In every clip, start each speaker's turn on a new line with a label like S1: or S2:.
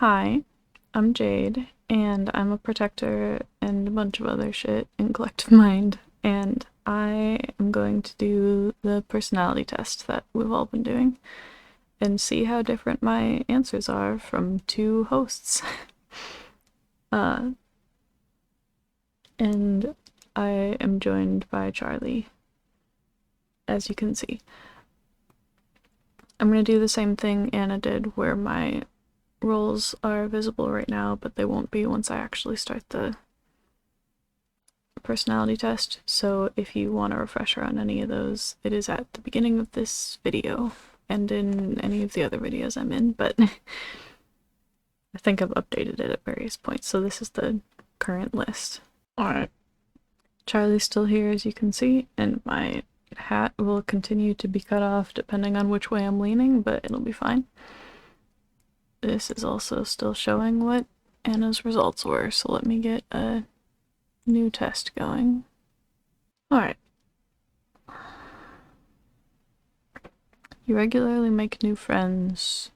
S1: Hi, I'm Jade, and I'm a protector and a bunch of other shit in Collective Mind, and I am going to do the personality test that we've all been doing and see how different my answers are from two hosts. uh, and I am joined by Charlie, as you can see. I'm going to do the same thing Anna did, where my roles are visible right now, but they won't be once I actually start the personality test. So if you want a refresher on any of those, it is at the beginning of this video and in any of the other videos I'm in, but I think I've updated it at various points. So this is the current list. Alright. Charlie's still here, as you can see, and my hat will continue to be cut off depending on which way I'm leaning, but it'll be fine. This is also still showing what Anna's results were, so let me get a new test going. Alright. You regularly make new friends.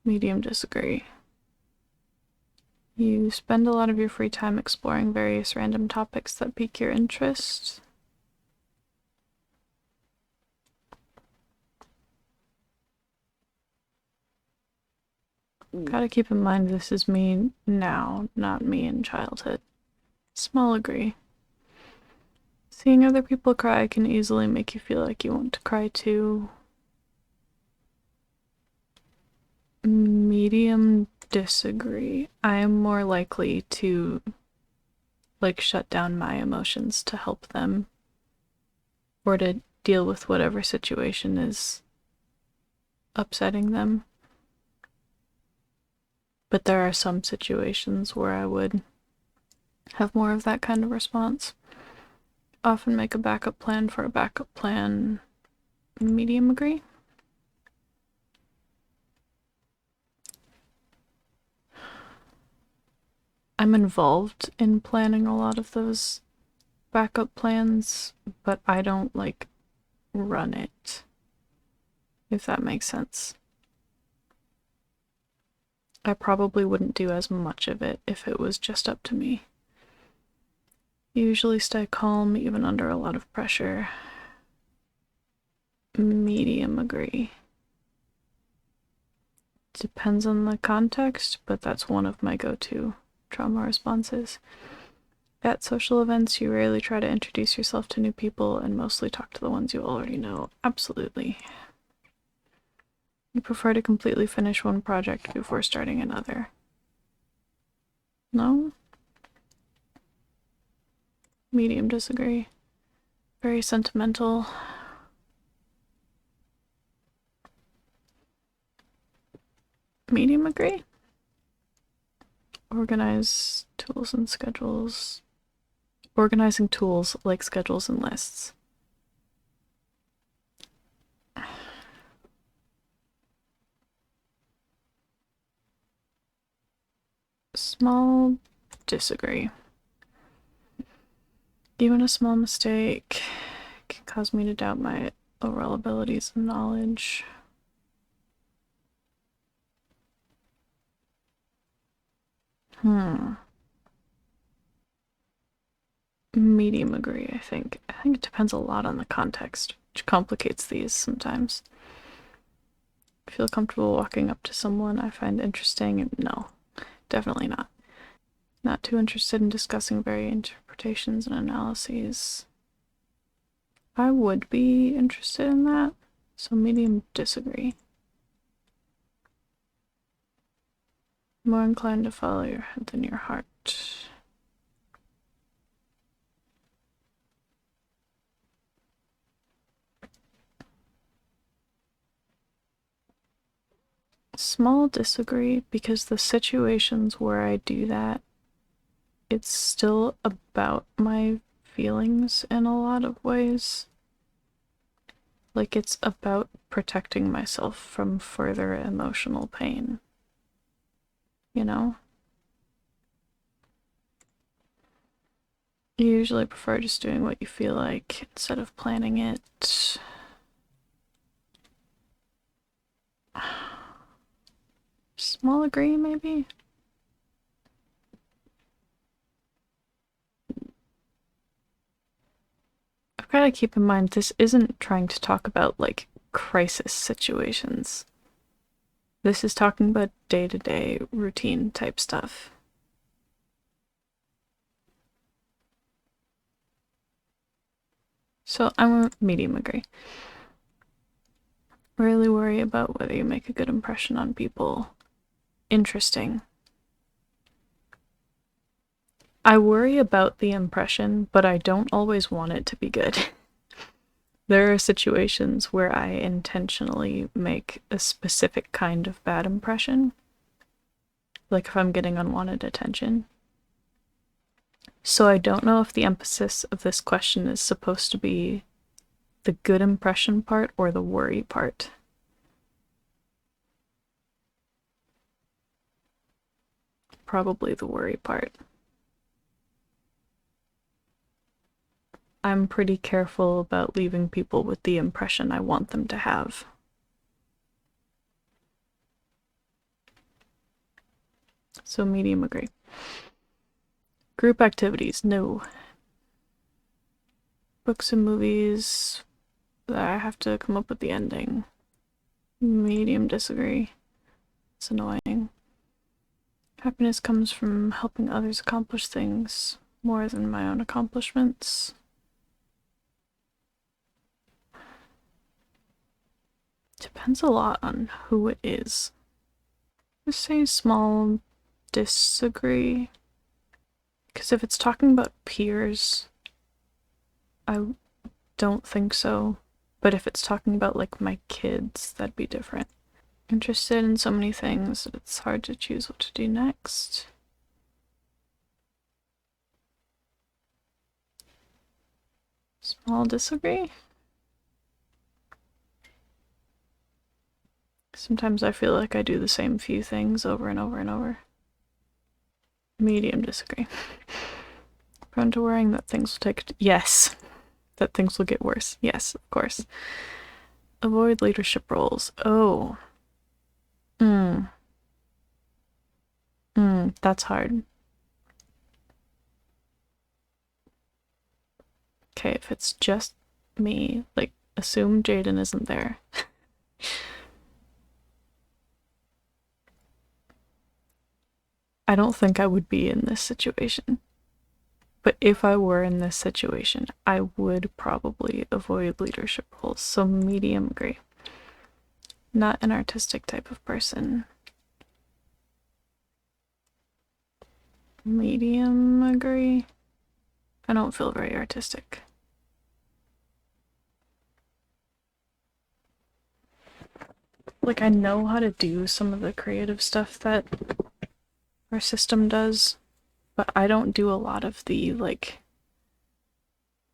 S1: Medium disagree. You spend a lot of your free time exploring various random topics that pique your interest. Gotta keep in mind this is me now, not me in childhood. Small agree. Seeing other people cry can easily make you feel like you want to cry too. Medium disagree. I am more likely to shut down my emotions to help them or to deal with whatever situation is upsetting them. But there are some situations where I would have more of that kind of response. Often make a backup plan for a backup plan. Medium agree. I'm involved in planning a lot of those backup plans, but I don't run it, if that makes sense. I probably wouldn't do as much of it if it was just up to me. Usually stay calm even under a lot of pressure. Medium agree. Depends on the context, but that's one of my go-to trauma responses. At social events, you rarely try to introduce yourself to new people and mostly talk to the ones you already know. Absolutely. You prefer to completely finish one project before starting another. No? Medium disagree. Very sentimental. Medium agree. Organize tools and schedules. Organizing tools like schedules and lists. Small disagree. Even a small mistake can cause me to doubt my overall abilities and knowledge. Medium agree, I think. I think it depends a lot on the context, which complicates these sometimes. Feel comfortable walking up to someone I find interesting? No, definitely not. Not too interested in discussing varied interpretations and analyses. I would be interested in that, so medium disagree. More inclined to follow your head than your heart. Small disagree, because the situations where I do that, it's still about my feelings in a lot of ways. Like, it's about protecting myself from further emotional pain. You know? You usually prefer just doing what you feel like instead of planning it. Small agree, maybe? I've got to keep in mind this isn't trying to talk about, like, crisis situations. This is talking about day-to-day routine type stuff. So I'm a medium agree. Really worry about whether you make a good impression on people. Interesting. I worry about the impression, but I don't always want it to be good. There are situations where I intentionally make a specific kind of bad impression, like if I'm getting unwanted attention. So I don't know if the emphasis of this question is supposed to be the good impression part or the worry part. Probably the worry part. I'm pretty careful about leaving people with the impression I want them to have. So medium agree. Group activities, no. Books and movies, I have to come up with the ending. Medium disagree. It's annoying. Happiness comes from helping others accomplish things more than my own accomplishments. Depends a lot on who it is. Just say small disagree. Because if it's talking about peers, I don't think so. But if it's talking about, like, my kids, that'd be different. Interested in so many things that it's hard to choose what to do next. Small disagree? Sometimes I feel like I do the same few things over and over and over. Medium disagree. Prone to worrying that things will take... Yes. That things will get worse. Yes, of course. Avoid leadership roles. Oh. That's hard. Okay, if it's just me, like, assume Jaden isn't there. I don't think I would be in this situation. But if I were in this situation, I would probably avoid leadership roles. So medium agree. Not an artistic type of person. Medium agree. I don't feel very artistic. Like, I know how to do some of the creative stuff that our system does, but I don't do a lot of the, like,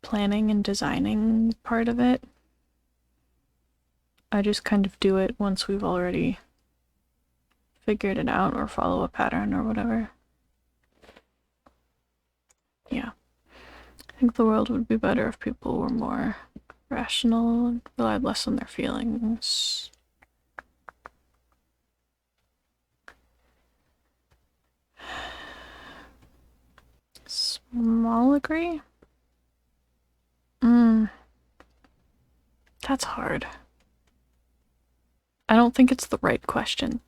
S1: planning and designing part of it. I just kind of do it once we've already figured it out or follow a pattern or whatever. Yeah. I think the world would be better if people were more rational and relied less on their feelings. Small agree? That's hard. I don't think it's the right question.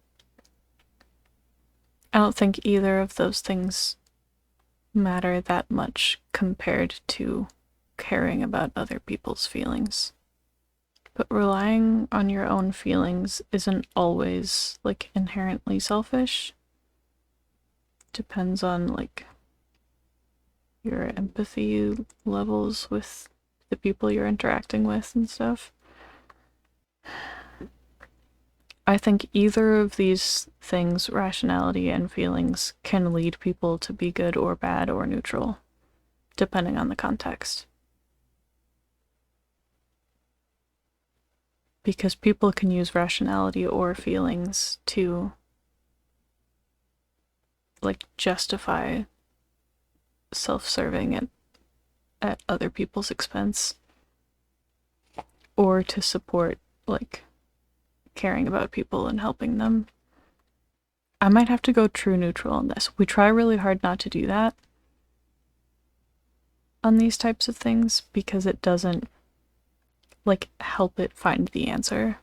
S1: I don't think either of those things matter that much compared to caring about other people's feelings. But relying on your own feelings isn't always, like, inherently selfish. Depends on, like, your empathy levels with the people you're interacting with and stuff. I think either of these things, rationality and feelings, can lead people to be good or bad or neutral, depending on the context. Because people can use rationality or feelings to, like, justify self-serving at other people's expense, or to support, like, caring about people and helping them. I might have to go true neutral on this. We try really hard not to do that on these types of things because it doesn't, like, help it find the answer.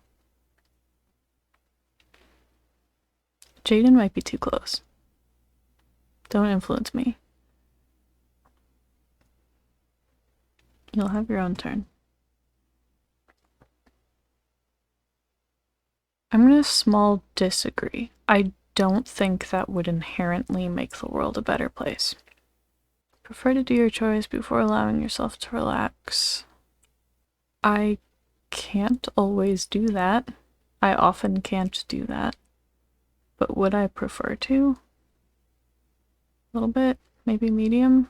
S1: Jaden might be too close. Don't influence me. You'll have your own turn. I'm gonna small disagree. I don't think that would inherently make the world a better place. Prefer to do your chores before allowing yourself to relax. I can't always do that. I often can't do that. But would I prefer to? A little bit? Maybe medium?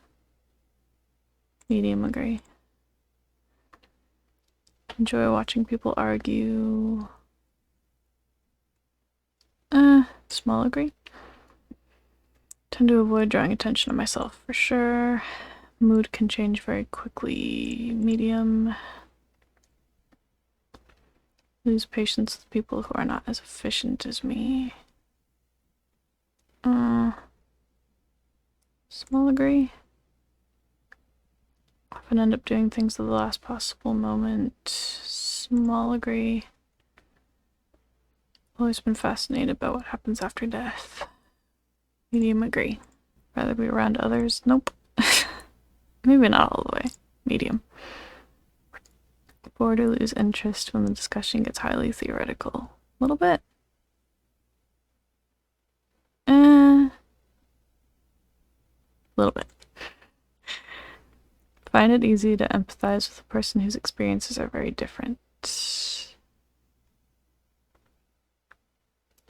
S1: Medium, agree. Enjoy watching people argue. Small, agree. Tend to avoid drawing attention to myself for sure. Mood can change very quickly. Medium. Lose patience with people who are not as efficient as me. Small, agree. Often end up doing things at the last possible moment. Small, agree. Always been fascinated by what happens after death. Medium, agree. Rather be around others? Nope. Maybe not all the way. Medium. Bored or lose interest when the discussion gets highly theoretical. A little bit. Little bit. Find it easy to empathize with a person whose experiences are very different.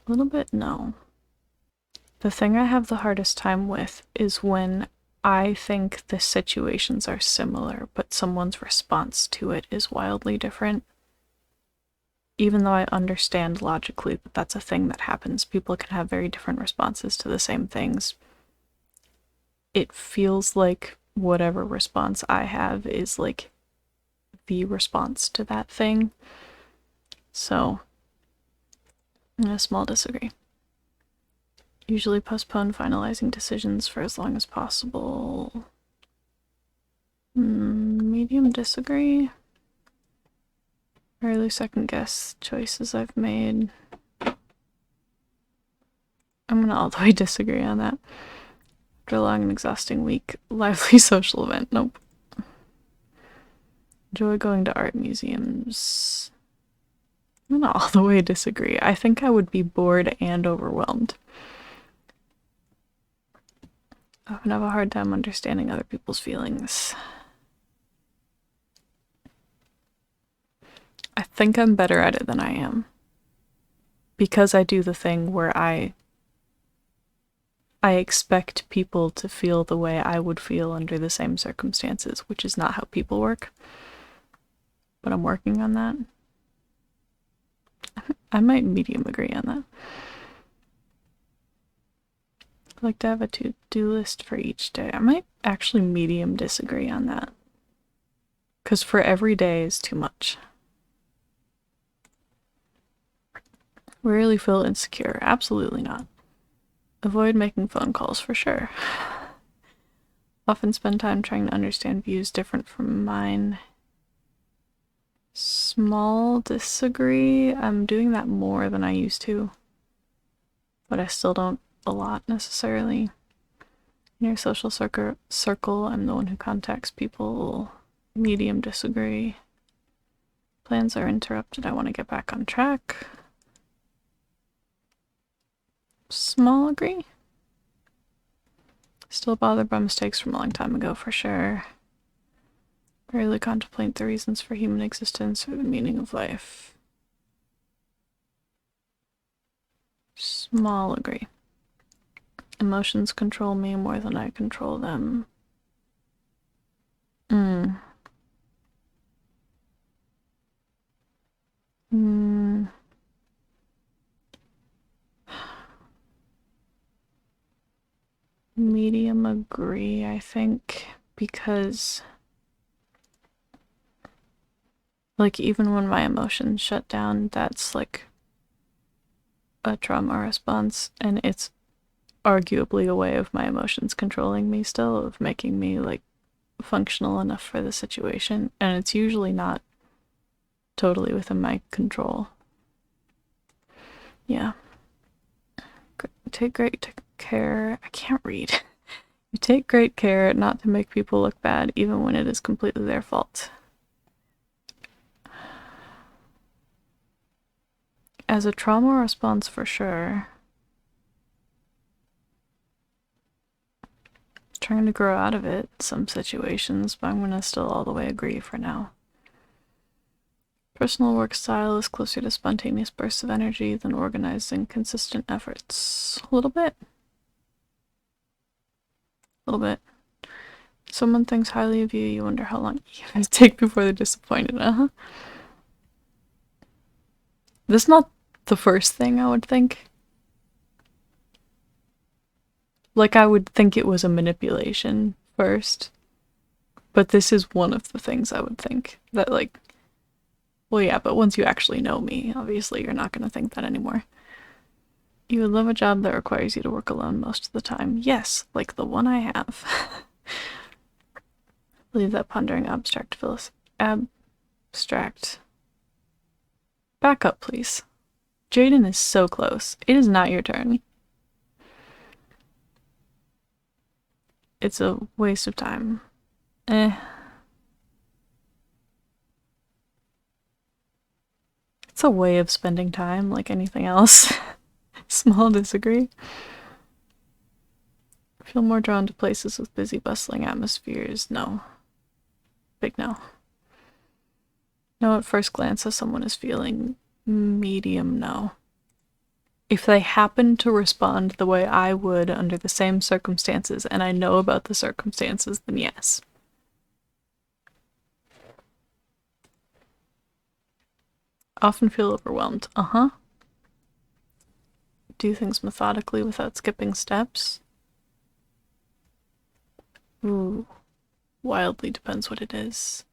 S1: A little bit, no. The thing I have the hardest time with is when I think the situations are similar, but someone's response to it is wildly different. Even though I understand logically that that's a thing that happens, people can have very different responses to the same things. It feels like whatever response I have is like the response to that thing. So, a small disagree. Usually postpone finalizing decisions for as long as possible. Medium disagree. Rarely second guess choices I've made. I'm gonna all the way disagree on that. After a long and exhausting week, lively social event. Nope. Enjoy going to art museums. I'm gonna all the way disagree. I think I would be bored and overwhelmed. I often have a hard time understanding other people's feelings. I think I'm better at it than I am. Because I do the thing where I expect people to feel the way I would feel under the same circumstances, which is not how people work. But I'm working on that. I might medium agree on that. I'd like to have a to-do list for each day. I might actually medium disagree on that. Because for every day is too much. Rarely feel insecure. Absolutely not. Avoid making phone calls for sure. Often spend time trying to understand views different from mine. Small disagree. I'm doing that more than I used to. But I still don't a lot necessarily. In your social circle, I'm the one who contacts people. Medium disagree. Plans are interrupted. I want to get back on track. Small agree. Still bothered by mistakes from a long time ago for sure. Rarely contemplate the reasons for human existence or the meaning of life. Small agree. Emotions control me more than I control them. Medium agree, I think, because like even when my emotions shut down, that's like a trauma response, and it's arguably a way of my emotions controlling me still, of making me like functional enough for the situation, and it's usually not totally within my control. Yeah. Take great care. I can't read. You take great care not to make people look bad, even when it is completely their fault. As a trauma response, for sure. Trying to grow out of it, some situations, but I'm gonna still all the way agree for now. Personal work style is closer to spontaneous bursts of energy than organized and consistent efforts. A little bit. A little bit. Someone thinks highly of you, you wonder how long you guys take before they're disappointed, This is not the first thing I would think. Like, I would think it was a manipulation first. But this is one of the things I would think. That, like, well, yeah, but once you actually know me, obviously you're not gonna think that anymore. You would love a job that requires you to work alone most of the time. Yes, like the one I have. Leave that pondering abstract. Back up, please. Jaden is so close. It is not your turn. It's a waste of time. It's a way of spending time, like anything else. Small disagree. Feel more drawn to places with busy, bustling atmospheres. No. Big no. No, at first glance, as someone is feeling. Medium no. If they happen to respond the way I would under the same circumstances, and I know about the circumstances, then yes. Often feel overwhelmed. Do things methodically without skipping steps. Ooh. Wildly depends what it is.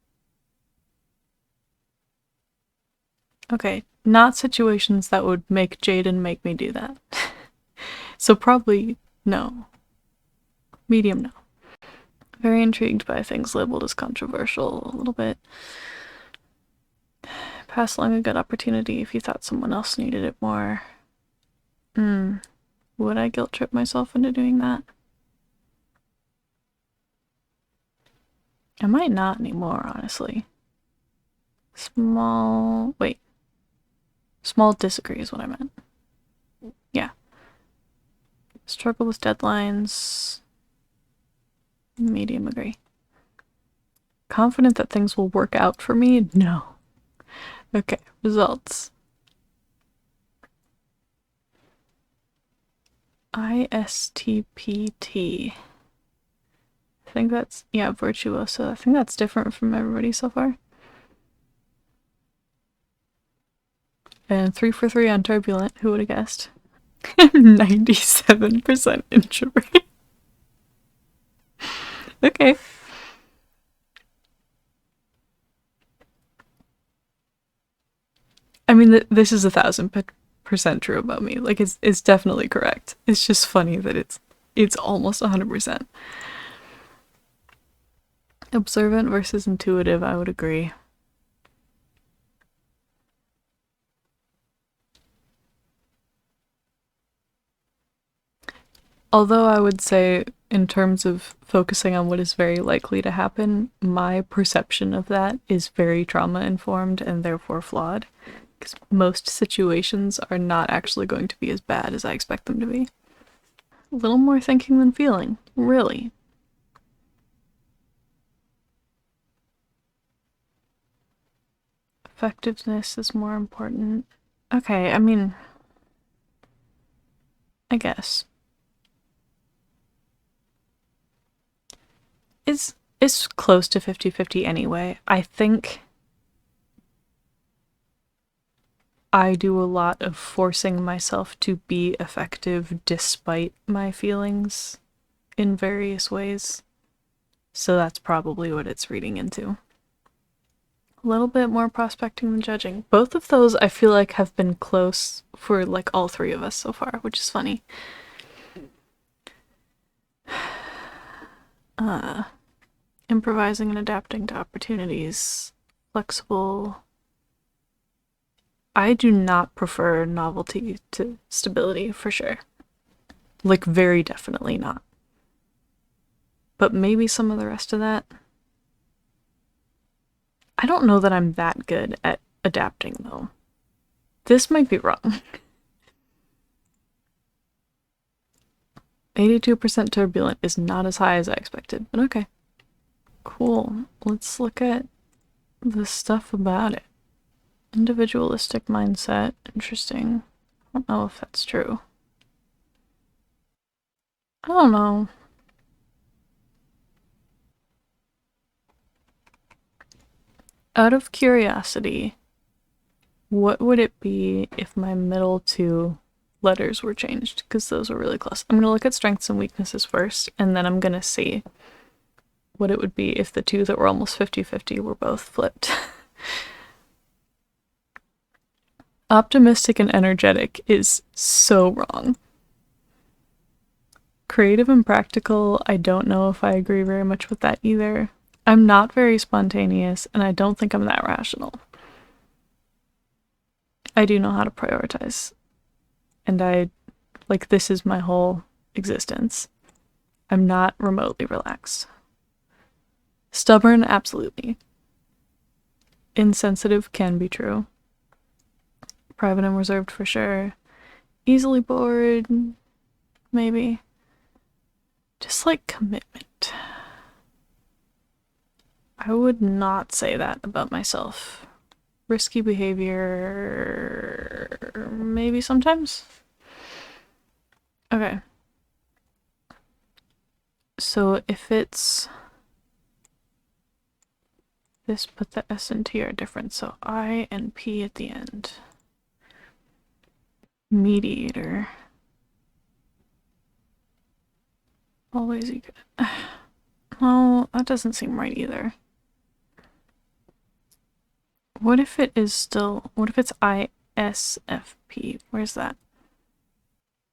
S1: Okay, not situations that would make Jaden make me do that. So probably no. Medium no. Very intrigued by things labeled as controversial a little bit. Pass along a good opportunity if you thought someone else needed it more. Would I guilt trip myself into doing that? I might not anymore, honestly. Small disagree is what I meant. Yeah. Struggle with deadlines. Medium agree. Confident that things will work out for me? No. Okay, results. ISTPT. I think that's, yeah, virtuoso. I think that's different from everybody so far. And 3 for 3 on turbulent. Who would have guessed? 97% introvert. Okay. I mean, this is 1,000% true about me. Like, it's definitely correct. It's just funny that it's almost 100%. Observant versus intuitive, I would agree. Although I would say, in terms of focusing on what is very likely to happen, my perception of that is very trauma-informed and therefore flawed. Because most situations are not actually going to be as bad as I expect them to be. A little more thinking than feeling, really. Effectiveness is more important. Okay, I mean, I guess. It's close to 50-50 anyway. I think I do a lot of forcing myself to be effective despite my feelings in various ways. So that's probably what it's reading into. A little bit more prospecting than judging. Both of those I feel like have been close for like all three of us so far, which is funny. Improvising and adapting to opportunities. Flexible. I do not prefer novelty to stability, for sure. Like, very definitely not. But maybe some of the rest of that. I don't know that I'm that good at adapting, though. This might be wrong. 82% turbulent is not as high as I expected, but okay. Cool. Let's look at the stuff about it. Individualistic mindset. Interesting. I don't know if that's true. I don't know. Out of curiosity, what would it be if my middle two letters were changed? Because those were really close. I'm going to look at strengths and weaknesses first, and then I'm going to see what it would be if the two that were almost 50-50 were both flipped. Optimistic and energetic is so wrong. Creative and practical, I don't know if I agree very much with that either. I'm not very spontaneous, and I don't think I'm that rational. I do know how to prioritize. And this is my whole existence. I'm not remotely relaxed. Stubborn, absolutely. Insensitive can be true. Private and reserved for sure. Easily bored, maybe. Just like commitment. I would not say that about myself. Risky behavior, maybe sometimes. Okay. So if it's this, but the S and T are different, so I and P at the end. Mediator. Always eager. Well, that doesn't seem right either. What if it is still, what if it's ISFP? Where's that?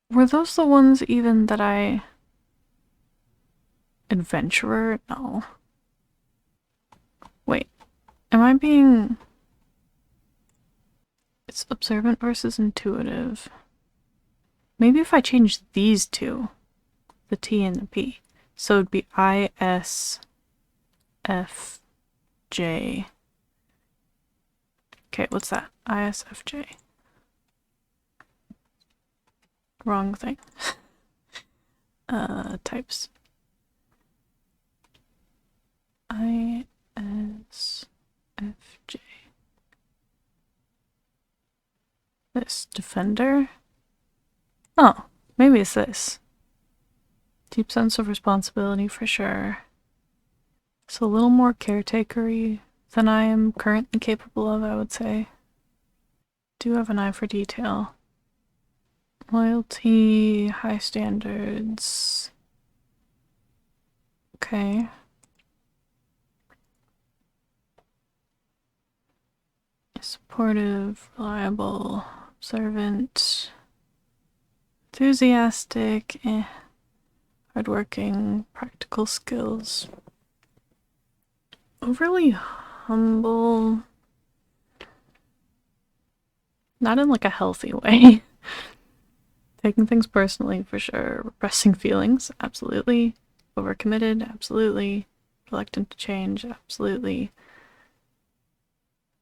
S1: Were those the ones even that I... Adventurer? No. Wait, am I being... It's observant versus intuitive. Maybe if I change these two, the T and the P, so it'd be ISFJ. Okay, what's that? ISFJ. Wrong thing. Types. ISFJ. This defender? Oh, maybe it's this. Deep sense of responsibility for sure. It's a little more caretaker-y than I am currently capable of, I would say. Do have an eye for detail. Loyalty, high standards. Okay. Supportive, reliable, observant, enthusiastic, hardworking, practical skills. Overly humble. Not in like a healthy way. Taking things personally for sure. Repressing feelings, absolutely. Overcommitted, absolutely. Reluctant to change, absolutely.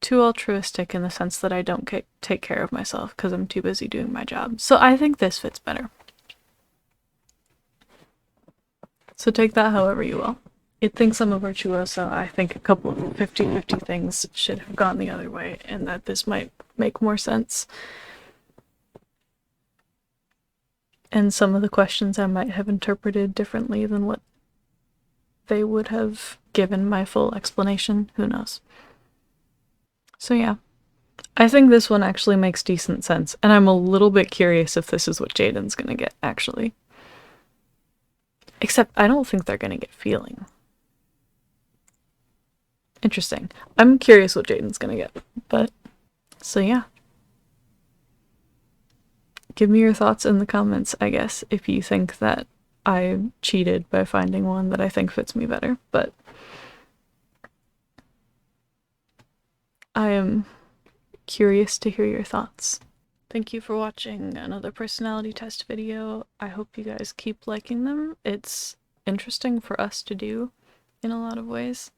S1: Too altruistic in the sense that I don't take care of myself because I'm too busy doing my job. So I think this fits better. So take that however you will. It thinks I'm a virtuoso. I think a couple of 50-50 things should have gone the other way, and that this might make more sense. And some of the questions I might have interpreted differently than what they would have given my full explanation. Who knows? So yeah, I think this one actually makes decent sense, and I'm a little bit curious if this is what Jaden's gonna get, actually. Except I don't think they're gonna get feeling. Interesting. I'm curious what Jaden's gonna get, but so yeah. Give me your thoughts in the comments, I guess, if you think that I cheated by finding one that I think fits me better, but I am curious to hear your thoughts. Thank you for watching another personality test video. I hope you guys keep liking them. It's interesting for us to do in a lot of ways,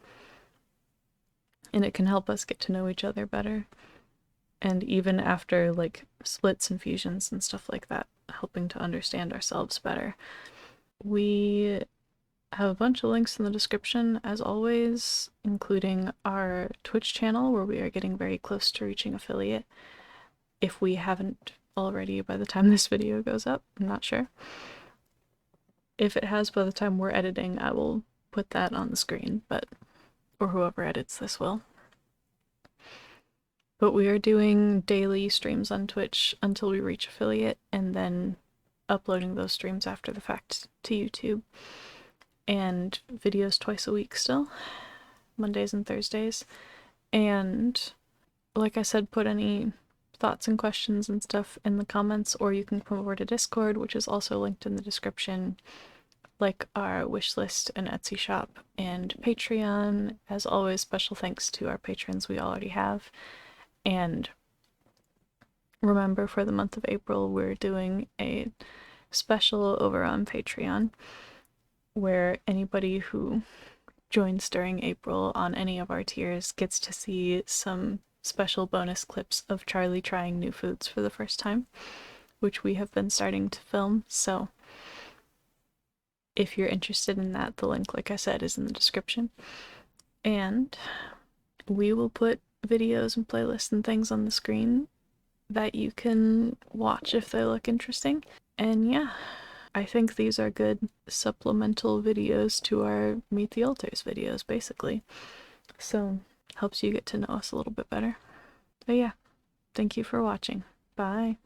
S1: and it can help us get to know each other better. And even after like splits and fusions and stuff like that, helping to understand ourselves better. We have a bunch of links in the description, as always, including our Twitch channel, where we are getting very close to reaching affiliate. If we haven't already by the time this video goes up, I'm not sure. If it has by the time we're editing, I will put that on the screen, or whoever edits this will. But we are doing daily streams on Twitch until we reach affiliate, and then uploading those streams after the fact to YouTube. And videos twice a week still, Mondays and Thursdays. And like I said, put any thoughts and questions and stuff in the comments, or you can come over to Discord, which is also linked in the description, like our wishlist and Etsy shop and Patreon. As always, special thanks to our patrons we already have. And remember, for the month of April, we're doing a special over on Patreon where anybody who joins during April on any of our tiers gets to see some special bonus clips of Charlie trying new foods for the first time, which we have been starting to film. So if you're interested in that, the link, like I said, is in the description. And we will put videos and playlists and things on the screen that you can watch if they look interesting. And yeah, I think these are good supplemental videos to our Meet the Alters videos, basically. So, helps you get to know us a little bit better. But yeah, thank you for watching. Bye.